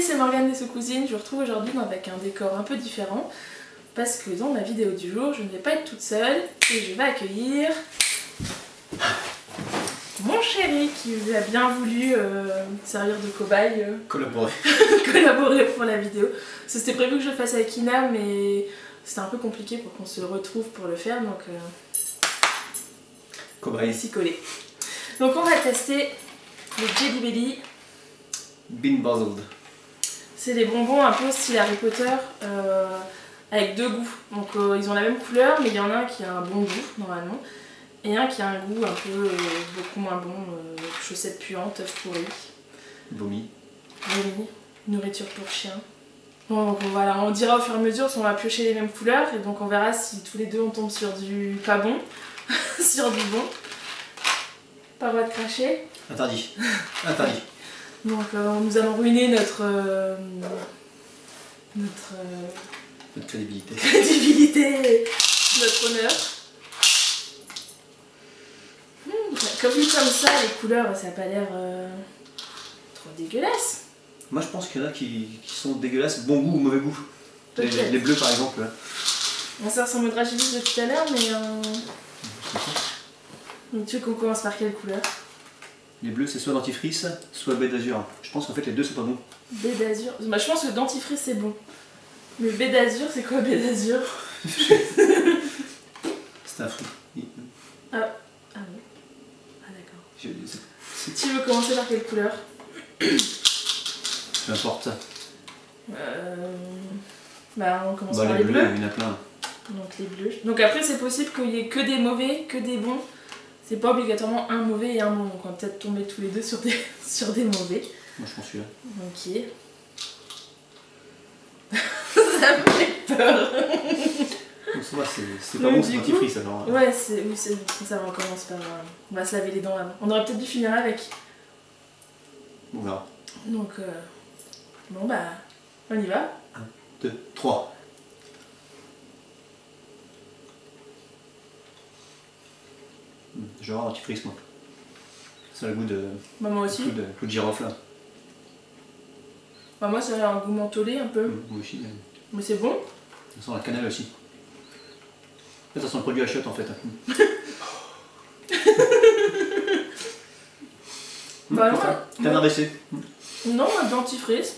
c'est Morgane des Sous-Cousines. Je vous retrouve aujourd'hui avec un décor un peu différent parce que dans ma vidéo du jour, je ne vais pas être toute seule et je vais accueillir mon chéri qui a bien voulu servir de cobaye. Collaborer. Collaborer pour la vidéo. C'était prévu que je le fasse avec Ina, mais c'était un peu compliqué pour qu'on se retrouve pour le faire, donc Cobaye. on va s'y coller. Donc on va tester le Jelly Belly. Bean Buzzled. C'est des bonbons un peu style Harry Potter avec deux goûts. Donc ils ont la même couleur, mais il y en a un qui a un bon goût normalement et un qui a un goût un peu beaucoup moins bon, chaussettes puantes, œufs pourris, Vomi. vomi, nourriture pour chien. Bon, voilà, on dira au fur et à mesure si on va piocher les mêmes couleurs et donc on verra si tous les deux on tombe sur du pas bon, sur du bon. Pas le droit de cracher. Interdit. Interdit. Donc nous allons ruiner notre Notre crédibilité. crédibilité, notre honneur. Comme vu comme ça, les couleurs, ça n'a pas l'air trop dégueulasse. Moi je pense qu'il y en a qui sont dégueulasses, bon goût ou mauvais goût. Les bleus par exemple. Bon, ça ressemble au Dragilis de tout à l'heure, mais donc, tu veux qu'on commence par quelle couleur? Les bleus c'est soit dentifrice, soit baie d'azur. Je pense qu'en fait les deux sont pas bons. Baie d'azur. Bah, je pense que dentifrice c'est bon. Mais baie d'azur, c'est quoi baie d'azur? C'est un fruit. Ah bon. Ah d'accord. Tu Tu veux commencer par quelle couleur? Peu importe. Bah on commence Bah, par les les bleus, bleus. il y en a plein. Donc les bleus. Donc après c'est possible qu'il y ait que des mauvais, que des bons. C'est pas obligatoirement un mauvais et un bon. Donc on va peut-être tomber tous les deux sur des, sur des mauvais. Moi je prends celui-là. Ok. Ça me fait peur. Donc ça va, c'est pas Donc, bon, du c'est coup, dentifrice alors. Ouais, oui, ça va, on commence par... on va se laver les dents avant. On aurait peut-être dû finir avec. On verra. Donc, bon bah, on y va. 1, 2, 3. Je vais avoir un dentifrice moi. Ça a le goût de. Bah moi aussi. Goût de girofle là. Bah moi ça a un goût mentholé un peu. Moi aussi, mais. Mais c'est bon. Ça sent la cannelle aussi. En fait, ça sent le produit à chiottes en fait. Bah non, Canard WC. non, un dentifrice.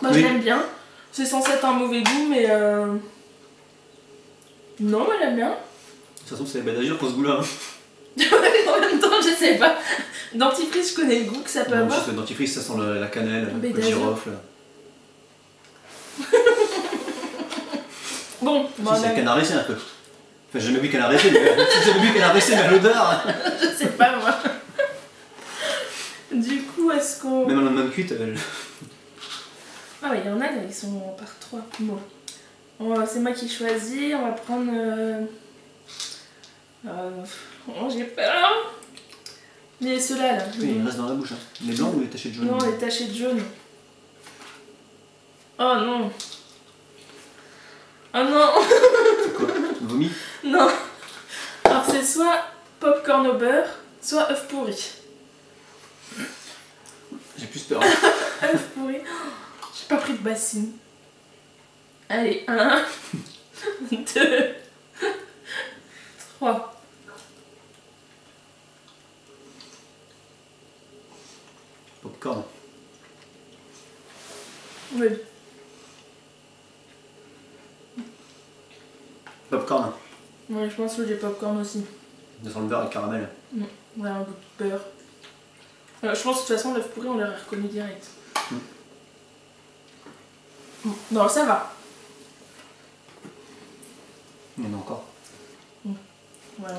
Moi Oui. je l'aime bien. C'est censé être un mauvais goût, mais non, moi j'aime bien. De toute façon, c'est la baie d'azur pour ce goût-là. En même temps, je sais pas. Dentifrice, je connais le goût que ça peut Non, avoir. juste le dentifrice, ça sent la cannelle, Baie le d'azur. girofle. Bon, bon, Si, c'est le canard WC un peu. Enfin, j'ai jamais bu canard WC, mais si j'ai jamais bu canard WC, mais à l'odeur. je sais pas moi. Du coup, est-ce qu'on... Même en même cuite. Ah ouais, il y en a, ils sont par 3. Bon. C'est moi qui choisis, on va prendre... oh, j'ai peur. Mais ceux-là, là. Oui, il reste dans la bouche. Hein. Les blancs ou les tachés de jaune? Non, les tachés de jaune. Oh non. Oh non. C'est quoi? Vomi? Non. Alors c'est soit popcorn au beurre, soit œuf pourri. J'ai plus peur. œuf pourri. J'ai pas pris de bassine. Allez, 1, 2, 3. Popcorn. Oui. Popcorn. Ouais, je pense que j'ai popcorn aussi. Ça sent le beurre et le caramel. Ouais, un goût de beurre. Je pense que de toute façon, l'œuf pourri, on l'aurait reconnu direct. Non, ça va. Il y en a encore. Ouais,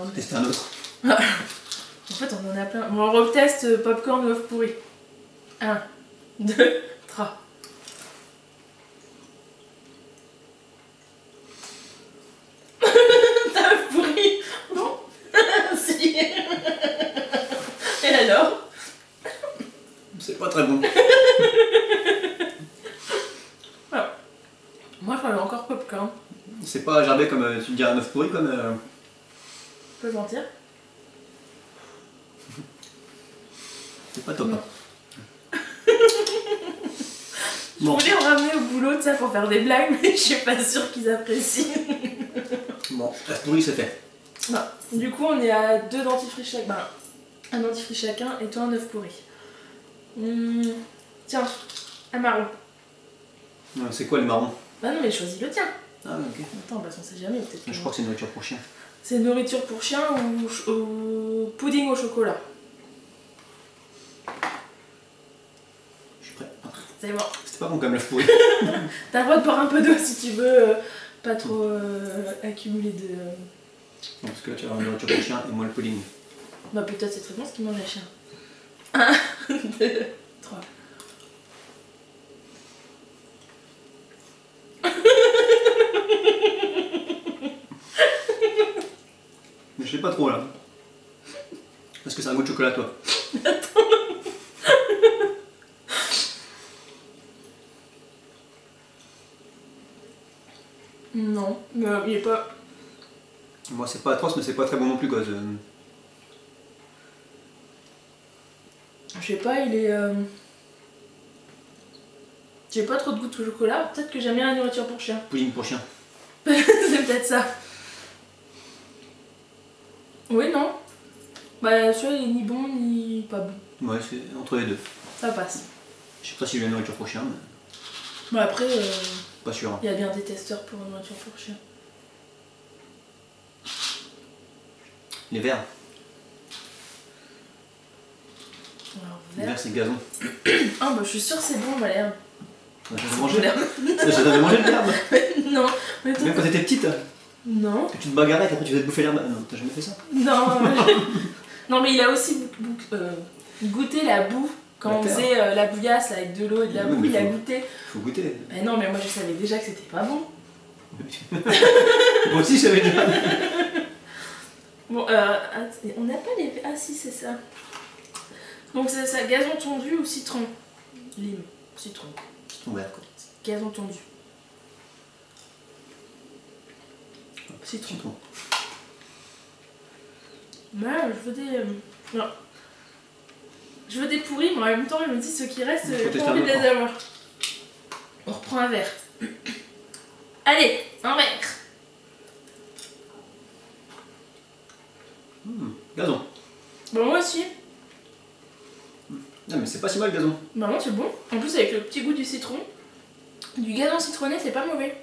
on... Tester un autre. En fait, on en a plein. Bon, on reteste popcorn ou œuf pourri. 1, 2, 3. T'as œuf pourri? Non. Si. Et alors? C'est pas très bon. Voilà. Moi, je parle encore popcorn. C'est pas gerbé comme tu me dirais un œuf pourri comme. Je peux mentir? C'est pas top. Hein. Je voulais en ramener au boulot, tu sais, pour faire des blagues, mais je suis pas sûre qu'ils apprécient. Bon, l'œuf pourri c'est fait. Bon, du coup, on est à 2 dentifrices chacun. Ben, un dentifrice chacun et toi un œuf pourri. Tiens, un marron. C'est quoi le marron? Bah non, mais choisis le tien. Ah ok. Attends, bah on sait jamais peut-être. Je crois que c'est une nourriture pour chien. C'est nourriture pour chien ou pudding au chocolat? Je suis prêt. C'est bon. C'était pas bon comme l'œuf pourri. T'as le droit de boire un peu d'eau si tu veux, pas trop accumuler de... Parce que là tu vas avoir une nourriture pour chien et moi le pudding. Bah peut-être c'est très bon ce qu'il mange les chiens. 1, 2, 3. Mais je sais pas trop là. Parce que c'est un goût de chocolat toi. Non, mais il est pas... Moi c'est pas atroce mais c'est pas très bon non plus quoi. Je sais pas, il est... J'ai pas trop de goût de chocolat, peut-être que j'aime bien la nourriture pour chien. Pudding pour chien. C'est peut-être ça. Oui, non. Bah celui-là il est ni bon ni pas bon. Ouais, c'est entre les deux. Ça passe. Je sais pas si j'ai la nourriture pour chien, mais Bah après, pas sûr. il y a bien des testeurs pour la nourriture pour chien. Les verts. Alors, Les vert. verts c'est gazon. Ah bah je suis sûre que c'est bon Valère. T'as mangé l'herbe? T'as mangé de l'herbe? Non, mais toi... Même quand t'étais petite, Non. que tu te bagarrais et après tu faisais bouffer l'herbe. Non, t'as jamais fait ça? Non, non mais il a aussi goûté la boue quand La on terre. faisait la bouillasse là, avec de l'eau et de la Oui, boue, mais il a faut- goûté. Faut goûter. Mais non mais moi je savais déjà que c'était pas bon. Moi aussi je savais déjà. Bon, on n'a pas les... Ah si c'est ça. Donc c'est ça, gazon tondu ou citron? Lime, citron. Citron vert quoi. Gazon tondu. Citron. Citron. Bah, je veux des... Non. Je veux des pourris, mais en même temps, je me dis, ceux qui restent, Il faut j'ai tester pas un envie de autre, les avoir. On reprend un verre. Allez, un verre. Gazon. Bon, moi aussi. Non mais c'est pas si mal le gazon. Bah non, c'est bon. En plus, avec le petit goût du citron, du gazon citronné, c'est pas mauvais.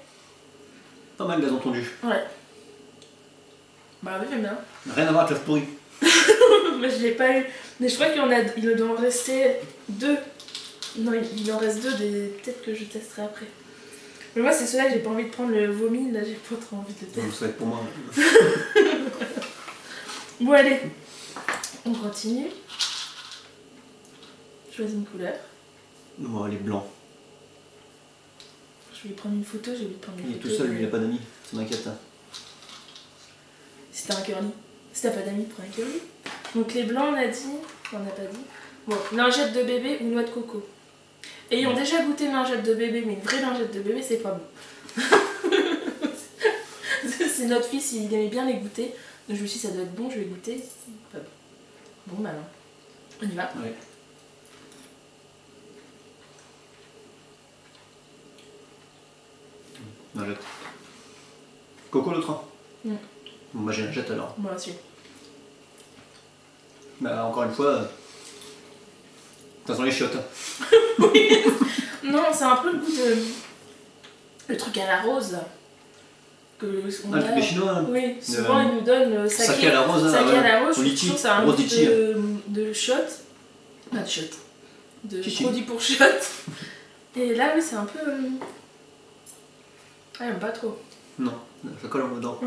Pas mal le gazon tondu. Ouais. Bah oui, j'aime bien. Rien à voir avec l'œuf pourri. Mais je l'ai pas eu. Mais je crois il doit en rester 2. Non, il en reste 2, peut-être que je testerai après. Mais moi, c'est ceux-là que j'ai pas envie de prendre le vomi. Là, j'ai pas trop envie de le tester. Donc ça va être pour moi. Bon, allez. On continue. Choisis une couleur. Moi les blancs. Je vais lui prendre une photo, j'ai oublié de prendre une Il est photo. tout seul, lui il a pas d'amis. Ça m'inquiète. Hein. Si t'as un curly. Si t'as pas d'amis, prends un curly. Donc les blancs, on a dit. On n'a pas dit. Bon, lingette de bébé ou noix de coco. Ayant déjà goûté une lingette de bébé, mais une vraie lingette de bébé, c'est pas bon. C'est notre fils, il aimait bien les goûter. Donc je me suis dit, ça doit être bon, je vais goûter. Pas bon. Bon, bah non. On y va. Ouais. Lingette. Coco l'autre hein. Mm. Bon, bah j'ai lingette alors. Moi aussi. Bah encore une fois, ça sent les chiottes. Non, c'est un peu le goût de... Le truc à la rose, là. Que on Ah, le truc des chinois hein. Oui, souvent ils nous donnent Saké à la rose, hein, saké à la rose, ou je litchi, trouve que ça a un rose goût litchi. de shot. Pas de shot. De Chichi. produit pour shot. Et là, oui, c'est un peu... Ah, j'aime pas trop. Non, ça colle en dedans.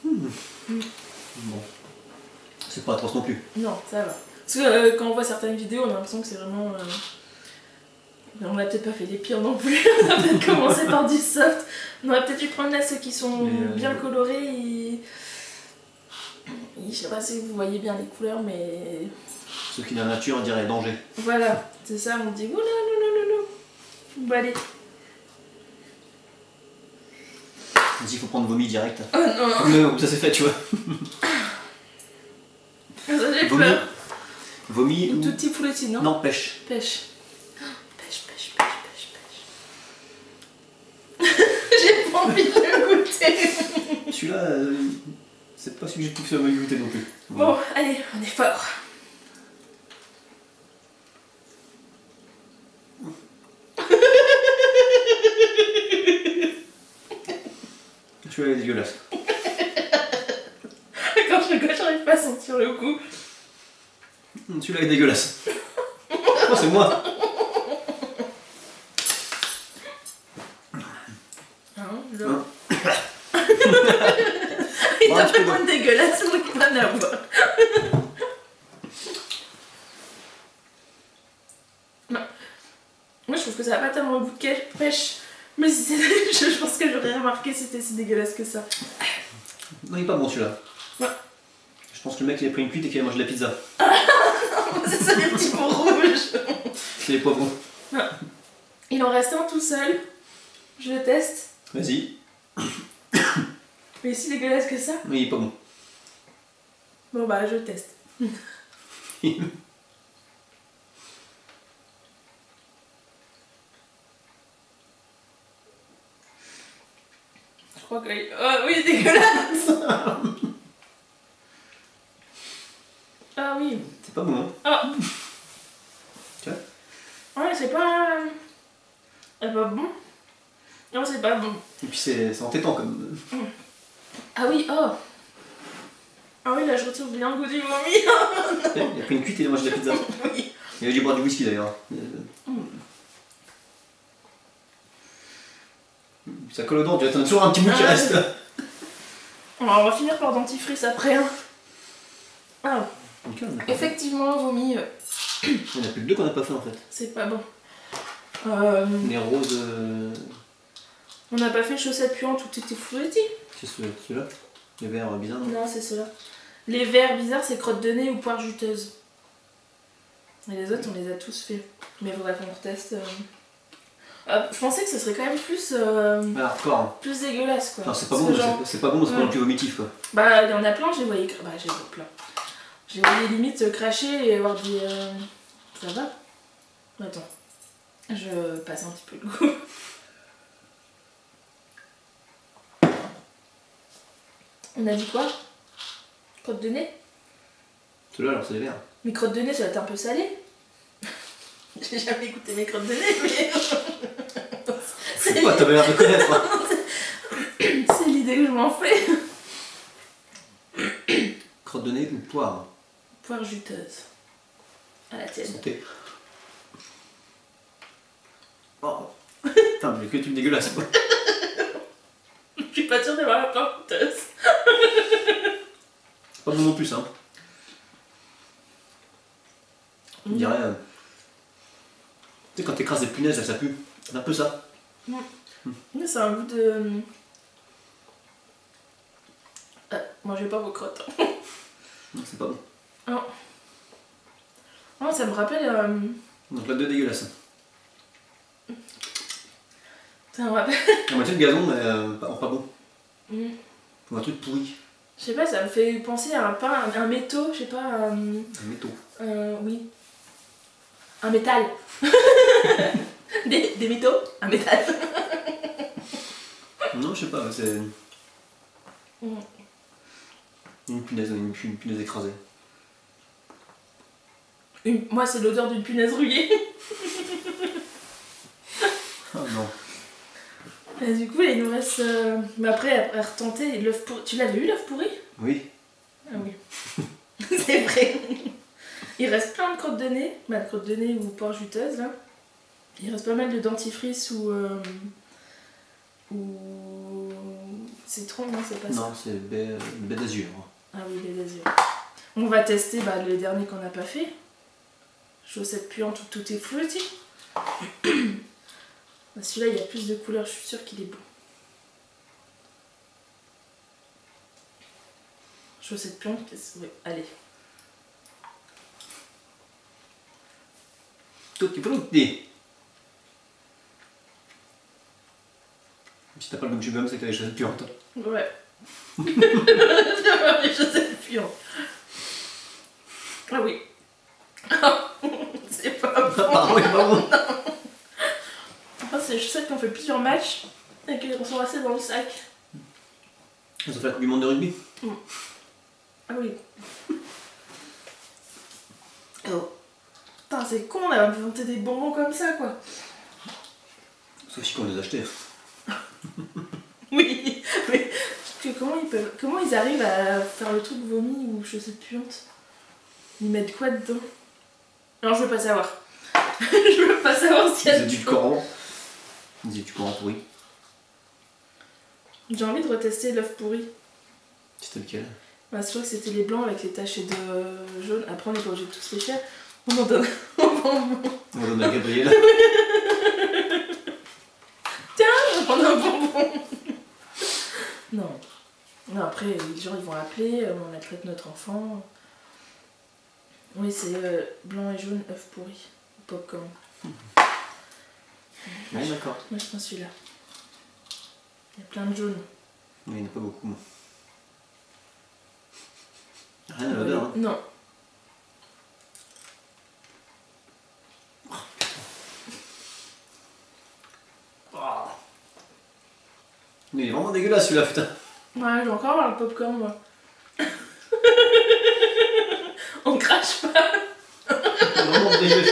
Bon. C'est pas atroce non plus. Non, ça va. Parce que quand on voit certaines vidéos, on a l'impression que c'est vraiment... On a peut-être pas fait les pires non plus. On a peut-être commencé par du soft. On aurait peut-être dû prendre là ceux qui sont bien colorés. Je sais pas si vous voyez bien les couleurs, mais... Ceux qui dans la nature, on dirait danger. Voilà, c'est ça, on dit oula, loulou. Bon, allez. Vas-y, il faut prendre vomi direct. Oh non, Mais ça c'est fait, tu vois. ça j'ai Vomi. peur. Vomi Une ou... toute petite foulettine, non? Non, pêche. Pêche. envie de le goûter. Celui-là, c'est pas subjectif sur ma goûter non plus. Bon, allez, on est fort. Celui-là est dégueulasse. Quand je rigole, j'arrive pas à sentir le goût. Celui-là est dégueulasse. Oh, c'est moi. Hein. Il a vraiment une dégueulasse, moi qui va en avoir. Moi je trouve que ça a pas tellement le goût de pêche. Mais si je pense que j'aurais remarqué si c'était si dégueulasse que ça. Non, il est pas bon celui-là. Ouais. Je pense que le mec il a pris une cuite et qu'il a mangé de la pizza. C'est ça les petits pots rouges. C'est les poivrons. Il en reste un tout seul. Je le teste. Vas-y. Mais si dégueulasse que ça. Mais il est pas bon. Bon bah je teste. Je crois que... Oh oui, dégueulasse. Ah oui. C'est pas bon, hein. Ah. Tu vois? Ouais, c'est pas... C'est pas bon. Non, c'est pas bon. Et puis c'est entêtant comme... Ah oui, oh. Ah oui, là je retrouve bien le goût du vomi. Il a pris une cuite et il a mangé de la pizza. Oui. Il a dû boire du whisky d'ailleurs. Ça colle aux dents, tu vois, t'en as toujours un petit bout qui reste. On va finir par dentifrice après. Hein. Ah, Okay, effectivement, vomi, il y en a plus que deux qu'on n'a pas fait en fait. c'est pas bon. Les roses. On n'a pas fait chaussettes puantes ou tutti frutti. C'est ceux-là. Les verts bizarres. Non, c'est ceux-là. Les verts bizarres, c'est crotte de nez ou poire juteuse. Et les autres, on les a tous fait. Mais il faudrait qu'on reteste. Je pensais que ce serait quand même plus. Hardcore. Plus dégueulasse quoi. Non, c'est pas bon, genre... c'est pas bon, c'est pas le plus vomitif quoi. Bah, il y en a plein, j'ai voyé. Bah, j'ai vu plein. J'ai voyé limite cracher et avoir des. Ça va? Attends. Je passe un petit peu le goût. On a dit quoi? Crotte de nez? Ceux-là, alors c'est les verts. Mes crottes de nez, ça va être un peu salé. J'ai jamais goûté mes crottes de nez, mais. C'est quoi, t'avais l'air de connaître hein. C'est l'idée que je m'en fais. Crotte de nez ou poire? Poire juteuse. À la tienne. Santé. Oh. Putain, mais que tu me dégueulasses quoi. Je suis pas sûre d'avoir la poire juteuse. C'est pas bon non plus, hein. On dirait. Tu sais, quand t'écrases des punaises, là, ça pue. C'est un peu ça. C'est un goût de. Mangez pas vos crottes. Non, c'est pas bon. Non. Non, ça me rappelle. Donc là, deux dégueulasses. Ça me rappelle. La moitié de gazon, mais pas bon. Ou un truc pourri. Je sais pas, ça me fait penser à un métaux, je sais pas. Un métaux. Oui. Un métal. des métaux, un métal. Non, je sais pas, c'est. Une punaise écrasée. Moi, c'est l'odeur d'une punaise rouillée. Oh non. Et du coup, là, il nous reste. Mais après, à retenter l'œuf pourri. Tu l'avais eu l'œuf pourri? Oui. Ah oui. C'est vrai. Il reste plein de crottes de nez. Bah, de crottes de nez ou poire juteuse, là. Il reste pas mal de dentifrice ou. Citron, non, c'est pas ça. Non, c'est baie d'azur. Ah oui, les azur. On va tester les derniers qu'on n'a pas fait. Chaussettes puantes ou tutti frutti. Celui-là, il y a plus de couleurs, je suis sûre qu'il est bon. Chaussettes puantes, oui, allez. Tutti frutti. Si t'as pas le goût de chewing-gum, c'est que t'as des chaussettes puantes. Ouais. Les chaussettes puantes. Ah oui. C'est pas bon. Ah oui, pas bon. Enfin, c'est les chaussettes qui ont fait plusieurs matchs. Et qu'ils sont restés dans le sac. Ils ont fait la Coupe du Monde de rugby. Ah oui. Oh. Putain, c'est con, on a inventé des bonbons comme ça, quoi. C'est aussi qu'on les achetait. Oui, mais comment ils arrivent à faire le truc vomi ou je sais plus honte. Ils mettent quoi dedans? Non, je veux pas savoir. Je veux pas savoir s'il y a Ils du Coran. Ils disaient du Coran pourri. J'ai envie de retester l'œuf pourri. C'était lequel? Bah, je crois que c'était les blancs avec les taches de jaune. Après, on n'est pas obligé de tous les faire. On en donne. On donne à Gabriel. Tiens, on prend un bonbon. Non. Non, après, les gens ils vont appeler, on appelle notre enfant. Oui, c'est blanc et jaune, œuf pourri. Popcorn. Ouais, d'accord. Moi, je prends celui-là. Il y a plein de jaunes. Mais il n'y en a pas beaucoup. Rien à l'odeur, hein. Non. Mais il est vraiment dégueulasse celui-là, putain. Ouais, j'ai encore avoir le popcorn, moi. On crache pas. C'est vraiment dégueulasse.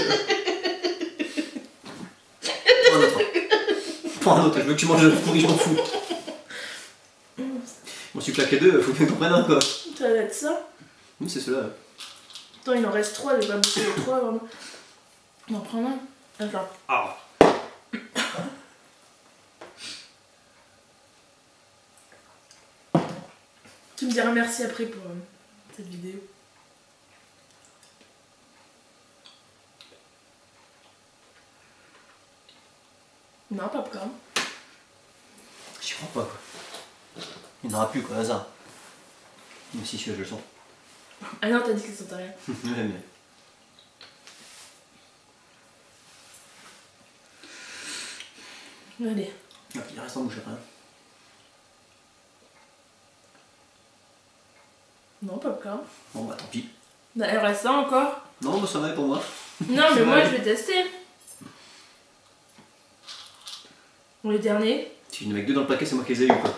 Prends un autre. Prends un autre, je veux que tu manges le pourri, je m'en fous. Je m'en suis claqué deux, faut bien qu'on prenne un quoi. Ça va être ça. Oui, c'est celui-là. Attends, il en reste 3, j'ai pas bouffé les 3 avant. On en prend un. Attends. Ah. Tu me diras merci après pour cette vidéo. Non, popcorn. J'y crois pas quoi. Il n'y en aura plus quoi, hasard. Mais si, celui-là je le sens. Ah non, t'as dit qu'ils sont rien. Ouais, mais. Allez. Ah, il reste en bouche après. Non, popcorn. Bon bah tant pis. Bah, il reste ça encore. Non, bah ça va pour moi. Non, mais moi je vais tester. Bon, les derniers. Si il y en avait que deux dans le paquet, c'est moi qui les ai eu quoi.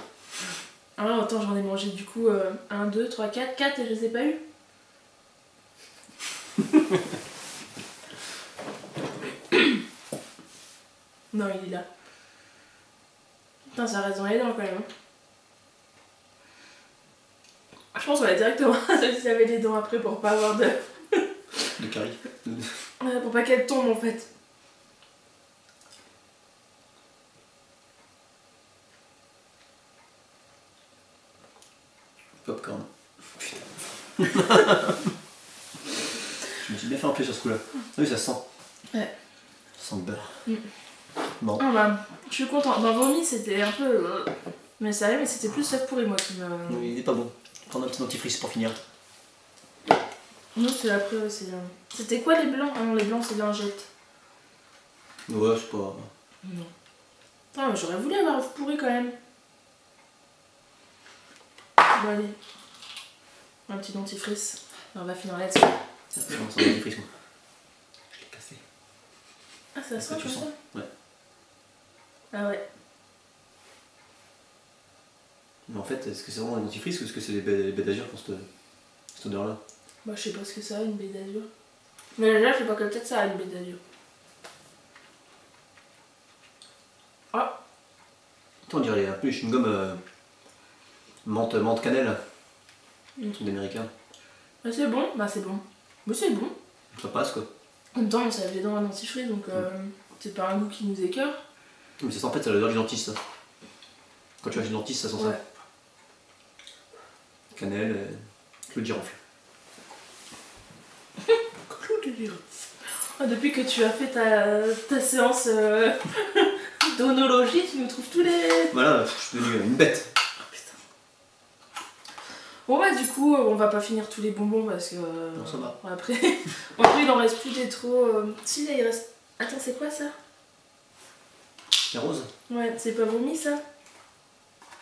Ah non, attends, j'en ai mangé du coup 1, 2, 3, 4. 4 et je les ai pas eu. Non, il est là. Putain, ça reste dans les dents quand même. Je pense qu'on va directement se laver les dents après pour pas avoir de. De carie. Ouais, pour pas qu'elles tombent en fait. Popcorn. Putain. Je me suis bien fait remplir sur ce coup-là. Ah oui, ça sent. Ouais. Ça sent le beurre. Bon. Ah bah, je suis contente. Dans vomi, c'était un peu. Mais ça allait, mais c'était plus œuf pourri moi qui me. Oui, il est pas bon. Prendre un petit dentifrice pour finir. Non, c'est après, c'est. C'était quoi les blancs? Ah non, les blancs, c'est de lingette. Ouais, c'est pas. Non. Ah, mais j'aurais voulu avoir œuf pourri quand même. Bon, allez. Un petit dentifrice. On va finir là-dessus. Ça sent le dentifrice, moi. Je l'ai cassé. Ah, ça sent tu comme sens? ça? Ouais. Ah ouais. Mais en fait, est-ce que c'est vraiment un dentifrice ou est-ce que c'est les baies d'azur pour cette odeur-là? Bah, je sais pas ce que ça a, une baie d'azur. Mais là, je sais pas que peut-être ça a une baie d'azur. Ah! Attends, on dirait un peu une gomme menthe cannelle. Un truc d'américain. Bah, c'est bon, bah c'est bon. Mais c'est bon. Ça passe quoi. En même temps, on s'avait dans un dentifrice, donc c'est pas un goût qui nous écœure. Mais ça sent en fait, ça a l'odeur du dentiste ça. Quand tu vas chez le dentiste, ça sent Ouais. ça. Cannelle, clou de girofle. Clou de girofle. Ah, depuis que tu as fait ta séance d'onologie, tu nous trouves tous les. Voilà, je suis devenu une bête. Oh putain. Bon bah du coup, on va pas finir tous les bonbons parce que. Non, ça va. Après, il en reste plus des trop. Si là il reste. Attends, c'est quoi ça? C'est rose? Ouais, c'est pas vomi ça?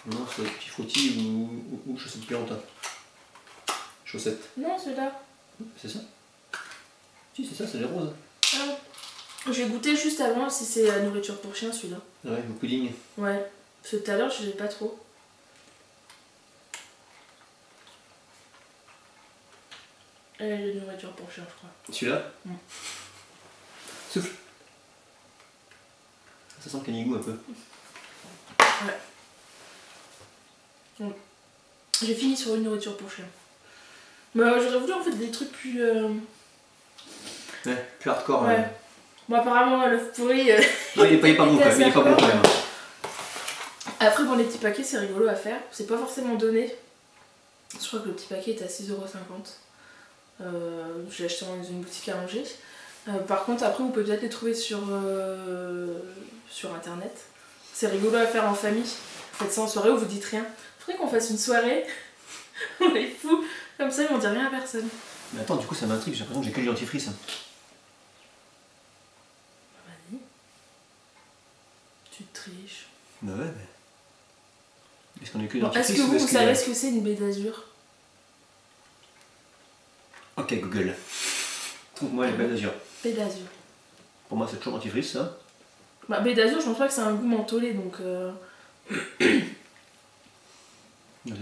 Non, c'est des petits frottis ou chaussettes puantes. Chaussettes. Non, celui-là. C'est ça? Si, c'est ça, c'est les roses. Ah. J'ai goûté juste avant si c'est la nourriture pour chien celui-là. Ah ouais, le pudding. Ouais. Parce que tout à l'heure, je ne pas trop. Et la nourriture pour chien, je crois. Celui-là Souffle. Ça sent le canigou un peu. Ouais. Bon. J'ai fini sur une nourriture pour chien. Mais j'aurais voulu en fait des trucs plus... Ouais, plus hardcore. Ouais. Bon, apparemment, l'œuf pourri... Non, il est pas bon quand même, il est pas bon quand même. Après, bon, les petits paquets, c'est rigolo à faire. C'est pas forcément donné. Je crois que le petit paquet est à 6,50 €. Je l'ai acheté dans une boutique à Angers. Par contre, après, vous pouvez peut-être les trouver sur internet. C'est rigolo à faire en famille. Vous faites ça en soirée ou vous dites rien. Faudrait qu'on fasse une soirée. On est fous. Comme ça, on dit rien à personne. Mais attends, du coup, ça m'intrigue, j'ai l'impression que j'ai que du dentifrice. Vas-y. Tu triches. Bah ouais, mais. Est-ce qu'on est que du Bon, dentifrice est-ce que ou vous savez ce que c'est une baie d'azur? Ok, Google. Trouve-moi les baies d'azur. Baie d'azur. Pour moi, c'est toujours dentifrice, ça. Bah, baie d'azur, je pense pas que c'est un goût mentholé, donc...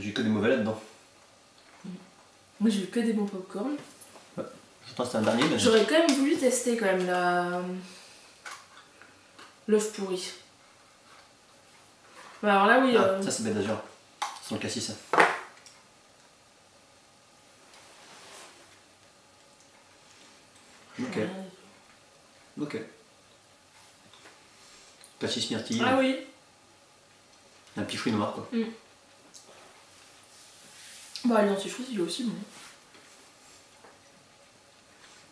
J'ai que des mauvais là-dedans. Moi, j'ai eu que des bons popcorn. Ouais. Je pense que c'est un dernier, mais... J'aurais quand même voulu tester quand même l'œuf pourri. Bah, alors là, oui... Ça, c'est baie d'azur. C'est le cassis, ça. Ok. Ok. Cassis myrtille. Ah oui. Un petit fruit noir, quoi. Bah, le dentifrice, il est aussi bon.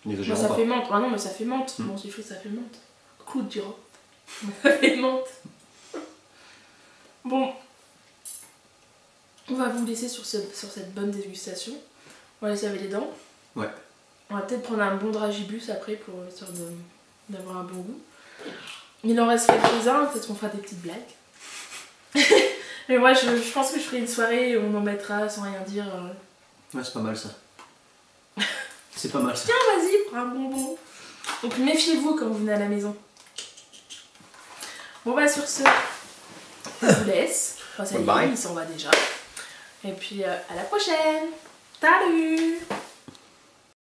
N'exagérons Ça pas. fait menthe. Ah non, mais ça fait menthe. Le dentifrice, ça fait menthe. Clou de girofle. Ça fait menthe. Bon. On va vous laisser sur cette bonne dégustation. On va aller se laver les dents. Ouais. On va peut-être prendre un bon dragibus après pour histoire d'avoir un bon goût. Il en reste quelques-uns, peut-être qu'on fera des petites blagues. Mais moi je pense que je ferai une soirée où on en mettra sans rien dire. Ouais, c'est pas mal ça. C'est pas mal ça. Tiens, vas-y, prends un bonbon. Donc méfiez-vous quand vous venez à la maison. Bon bah sur ce, je vous laisse. Enfin, ça y est, Bye. il s'en va déjà. Et puis à la prochaine. Salut!